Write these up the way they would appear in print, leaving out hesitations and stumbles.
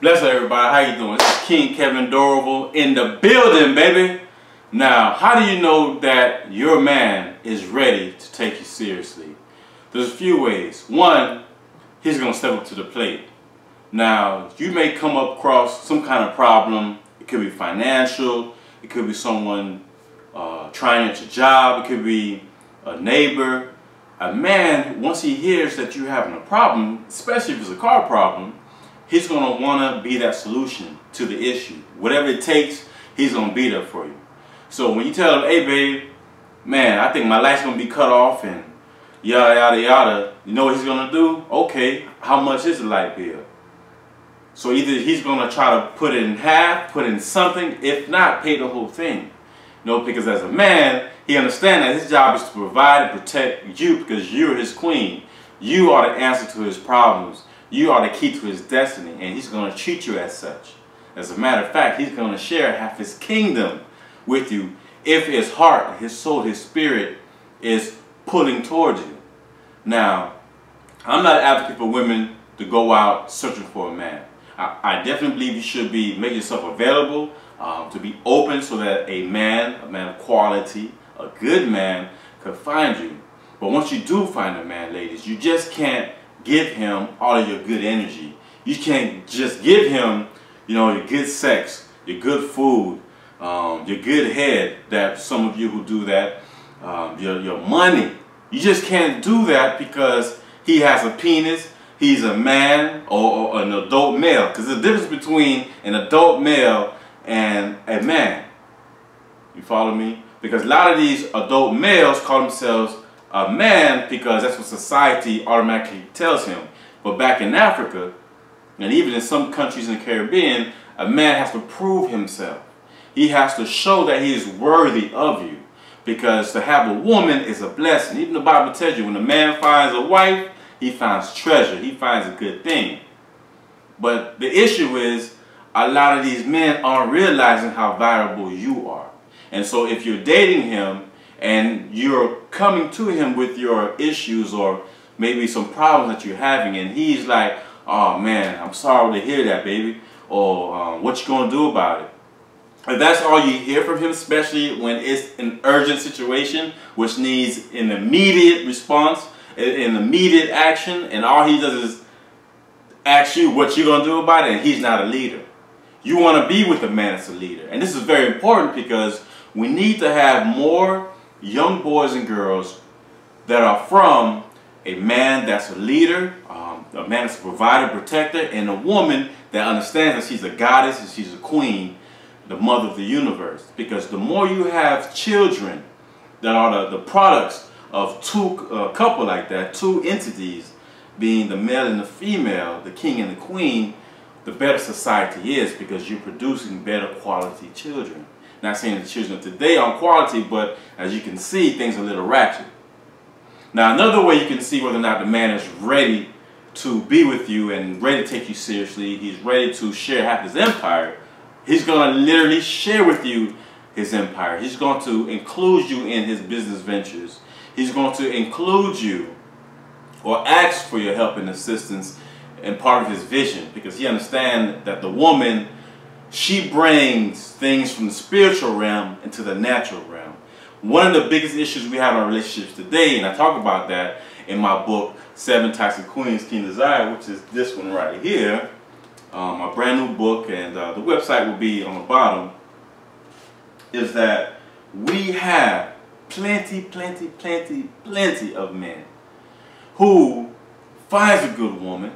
Bless everybody. How you doing? This is King Kevin Dorival in the building, baby. Now, how do you know that your man is ready to take you seriously? There's a few ways. One, he's going to step up to the plate. Now, you may come across some kind of problem. It could be financial. It could be someone trying at your job. It could be a neighbor. A man, once he hears that you're having a problem, especially if it's a car problem, he's going to want to be that solution to the issue. Whatever it takes, he's going to be there for you. So when you tell him, hey babe, man, I think my light's going to be cut off and yada yada yada, you know what he's going to do? Okay, how much is the light bill? So either he's going to try to put it in half, put in something, if not, pay the whole thing. You know, because as a man, he understands that his job is to provide and protect you because you're his queen. You are the answer to his problems. You are the key to his destiny, and he's going to treat you as such. As a matter of fact, he's going to share half his kingdom with you if his heart, his soul, his spirit is pulling towards you. Now, I'm not an advocate for women to go out searching for a man. I definitely believe you should be making yourself available to be open so that a man of quality, a good man, could find you. But once you do find a man, ladies, you just can't give him all of your good energy. You can't just give him, you know, your good sex, your good food, your good head, that some of you who do that, your money. You just can't do that because he has a penis, he's a man, or an adult male. Because there's a difference between an adult male and a man. You follow me? Because a lot of these adult males call themselves a man because that's what society automatically tells him. But back in Africa, and even in some countries in the Caribbean, a man has to prove himself. He has to show that he is worthy of you. Because to have a woman is a blessing. Even the Bible tells you when a man finds a wife, he finds treasure. He finds a good thing. But the issue is a lot of these men aren't realizing how valuable you are. And so if you're dating him and you're coming to him with your issues or maybe some problems that you're having, and he's like, oh man, I'm sorry to hear that, baby, or what you gonna do about it? If that's all you hear from him, especially when it's an urgent situation which needs an immediate response, an immediate action, and all he does is ask you what you're gonna do about it, and he's not a leader. You want to be with a man that's a leader. And this is very important because we need to have more young boys and girls that are from a man that's a leader, a man that's a provider, protector, and a woman that understands that she's a goddess and she's a queen, the mother of the universe. Because the more you have children that are the products of a couple like that, two entities, being the male and the female, the king and the queen, the better society is because you're producing better quality children. Not saying the children of today aren't quality, but as you can see, things are a little ratchet. Now, another way you can see whether or not the man is ready to be with you and ready to take you seriously, he's ready to share half his empire, he's going to literally share with you his empire. He's going to include you in his business ventures. He's going to include you or ask for your help and assistance and part of his vision, because he understands that the woman, she brings things from the spiritual realm into the natural realm. One of the biggest issues we have in our relationships today, and I talk about that in my book, 7 Types of Queens, King Desire, which is this one right here, my brand new book, and the website will be on the bottom, is that we have plenty of men who finds a good woman,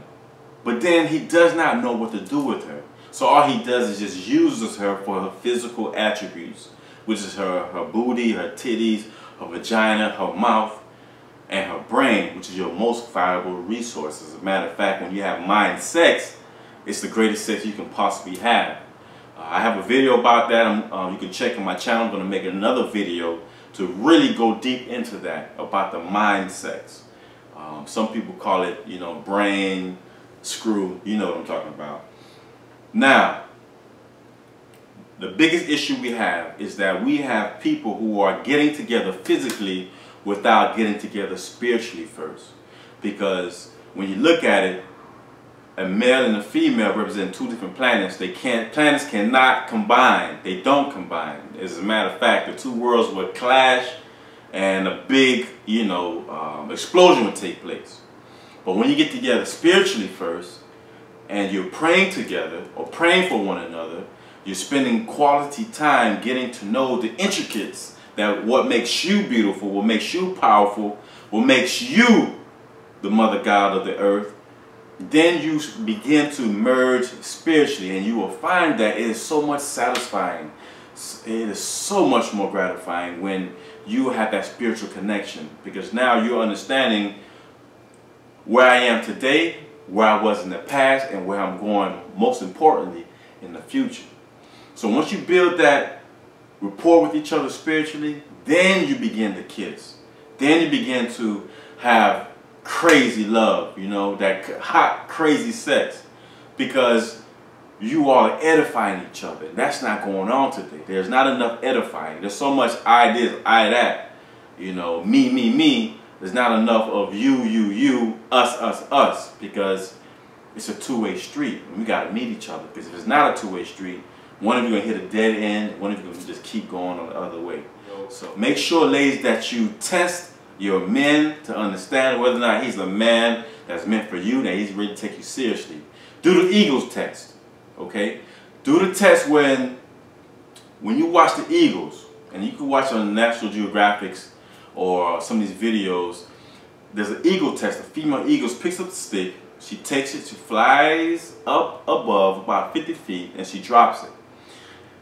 but then he does not know what to do with her. So all he does is just uses her for her physical attributes, which is her booty, her titties, her vagina, her mouth, and her brain, which is your most valuable resource. As a matter of fact, when you have mind sex, it's the greatest sex you can possibly have. I have a video about that. You can check on my channel. I'm going to make another video to really go deep into that, about the mind sex. Some people call it, you know, brain screw. You know what I'm talking about. Now, the biggest issue we have is that we have people who are getting together physically without getting together spiritually first. Because when you look at it, a male and a female represent two different planets. Planets cannot combine. They don't combine. As a matter of fact, the two worlds would clash and a big, explosion would take place. But when you get together spiritually first, and you're praying together or praying for one another, you're spending quality time getting to know the intricacies, that what makes you beautiful, what makes you powerful, what makes you the mother god of the earth. Then you begin to merge spiritually, and you will find that it is so much satisfying. It is so much more gratifying when you have that spiritual connection, because now you're understanding where I am today, where I was in the past, and where I'm going, most importantly, in the future. So once you build that rapport with each other spiritually, then you begin to kiss. Then you begin to have crazy love, that hot, crazy sex, because you all are edifying each other. That's not going on today. There's not enough edifying. There's so much I this, I that, me, me, me. There's not enough of you, us, because it's a two-way street. And we got to meet each other, because if it's not a two-way street, one of you going to hit a dead end, one of you going to just keep going on the other way. So make sure, ladies, that you test your men to understand whether or not he's a man that's meant for you, that he's ready to take you seriously. Do the Eagles test, okay? Do the test when you watch the Eagles, and you can watch on National Geographic or some of these videos. There's an eagle test. The female eagle picks up the stick, she takes it, she flies up above about 50 feet, and she drops it.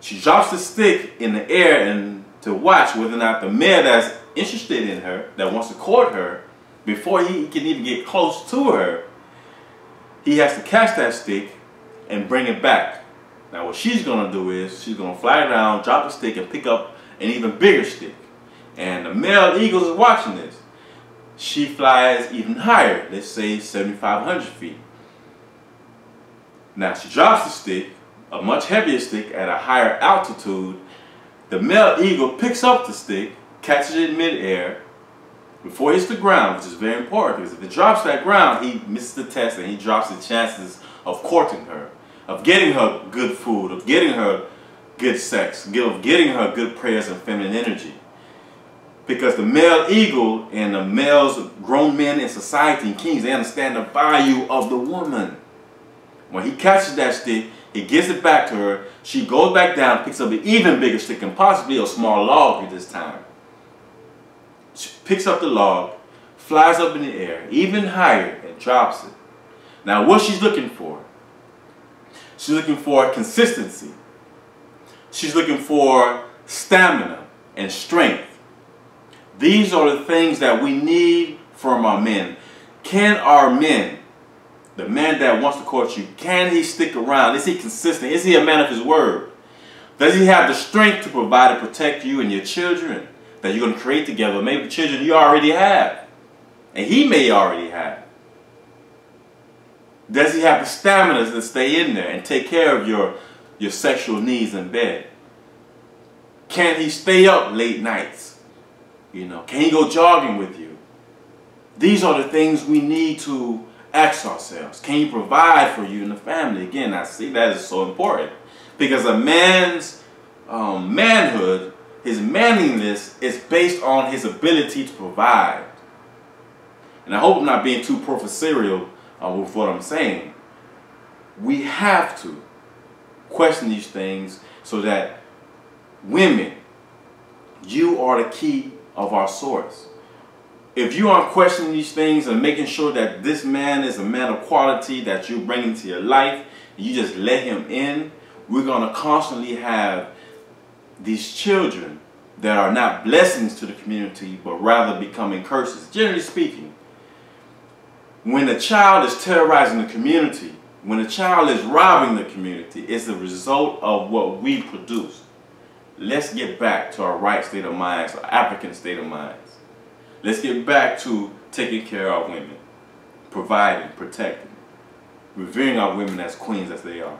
She drops the stick in the air and to watch whether or not the male that's interested in her, that wants to court her, before he can even get close to her, he has to catch that stick and bring it back. Now what she's going to do is she's going to fly down, drop the stick, and pick up an even bigger stick. And the male eagles is watching this. She flies even higher, let's say 7,500 feet. Now she drops the stick, a much heavier stick at a higher altitude. The male eagle picks up the stick, catches it in midair before it hits the ground, which is very important, because if it drops to that ground, he misses the test and he drops the chances of courting her, of getting her good food, of getting her good sex, of getting her good prayers and feminine energy. Because the male eagle and the males, grown men in society and kings, they understand the value of the woman. When he catches that stick, he gives it back to her. She goes back down, picks up an even bigger stick, and possibly a small log at this time. She picks up the log, flies up in the air, even higher, and drops it. Now what she's looking for? She's looking for consistency. She's looking for stamina and strength. These are the things that we need from our men. Can our men, the man that wants to court you, can he stick around? Is he consistent? Is he a man of his word? Does he have the strength to provide and protect you and your children that you're going to create together? Maybe the children you already have, and he may already have. Does he have the stamina to stay in there and take care of your sexual needs in bed? Can he stay up late nights? Can he go jogging with you? These are the things we need to ask ourselves. Can he provide for you and the family? Again, I see that is so important, because a man's manhood, his manliness, is based on his ability to provide. And I hope I'm not being too professorial with what I'm saying. We have to question these things so that women, you are the key of our source. If you aren't questioning these things and making sure that this man is a man of quality that you bring into your life, and you just let him in, we're going to constantly have these children that are not blessings to the community, but rather becoming curses. Generally speaking, when a child is terrorizing the community, when a child is robbing the community, it's the result of what we produce. Let's get back to our right state of minds, our African state of minds. Let's get back to taking care of our women, providing, protecting, revering our women as queens as they are.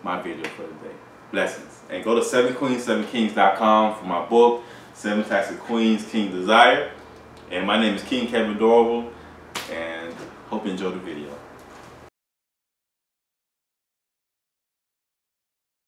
My video for today. Blessings. And go to 7queens7kings.com for my book, 7 Types of Queens, King Desire. And my name is King Kevin Dorival. And Hope you enjoyed the video.